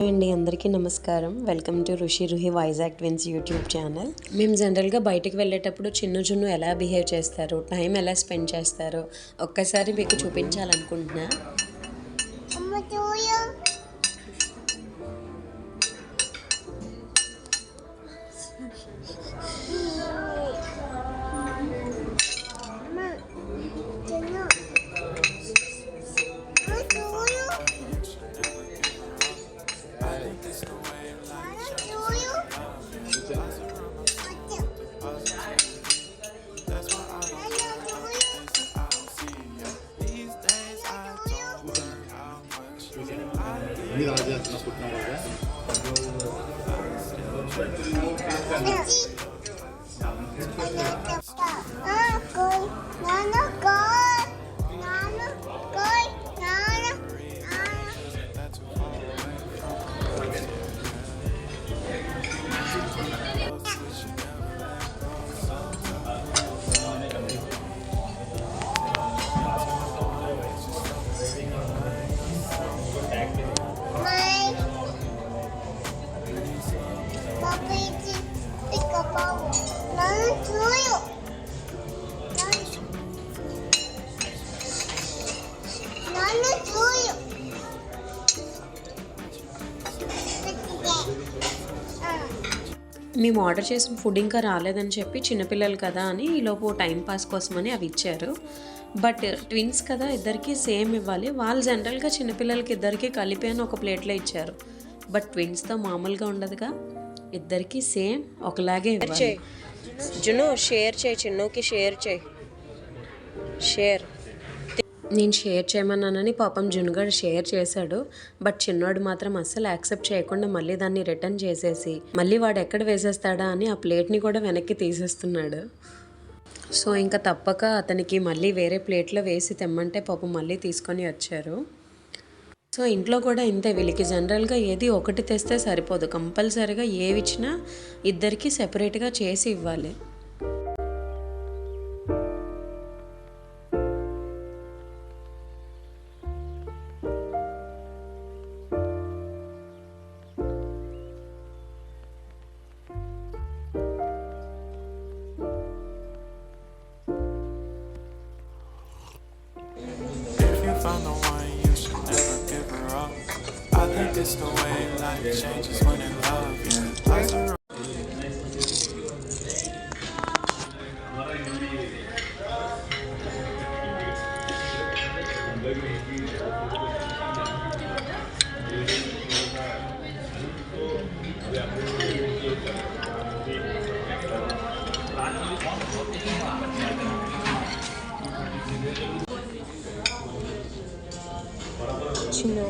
అండి అందరికీ నమస్కారం. Welcome to Rishi Ruhi Vizag twins YouTube channel. మేము జనరల్గా బయటికి వెళ్ళేటప్పుడు చిన్ను ఎలా బిహేవ్ చేస్తారు, టైం ఎలా స్పెండ్ చేస్తారో ఒక్కసారి మీకు చూపించాలనుకుంటున్నా. మేము ఆర్డర్ చేసిన ఫుడ్ ఇంకా రాలేదని చెప్పి చిన్నపిల్లలు కదా అని ఈలోపు టైంపాస్ కోసమని అవి ఇచ్చారు. బట్ ట్విన్స్ కదా, ఇద్దరికి సేమ్ ఇవ్వాలి. వాళ్ళు జనరల్గా చిన్నపిల్లలకి ఇద్దరికి కలిపి అని ఒక ప్లేట్లో ఇచ్చారు. బట్ ట్విన్స్తో మామూలుగా ఉండదుగా, ఇద్దరికి సేమ్ ఒకలాగే ఇవ్వాలి. జును షేర్ చేయి, చిన్నుకి షేర్ చేయి. షేర్ నేను షేర్ చేయమన్నానని పాపం జునుగాడు షేర్ చేశాడు. బట్ చిన్నోడు మాత్రం అస్సలు యాక్సెప్ట్ చేయకుండా మళ్ళీ దాన్ని రిటర్న్ చేసేసి మళ్ళీ వాడు ఎక్కడ వేసేస్తాడా అని ఆ ప్లేట్ని కూడా వెనక్కి తీసేస్తున్నాడు. సో ఇంకా తప్పక అతనికి మళ్ళీ వేరే ప్లేట్లో వేసి తెమ్మంటే పాపం మళ్ళీ తీసుకొని వచ్చారు. సో ఇంట్లో కూడా ఇంతే, వీళ్ళకి జనరల్గా ఏది ఒకటి తెస్తే సరిపోదు, కంపల్సరీగా ఏవి ఇచ్చినా ఇద్దరికి సెపరేట్గా చేసి ఇవ్వాలి. Found the one, you should never give her up. I think it's the way life changes when in love, yeah. Life's a Chinnu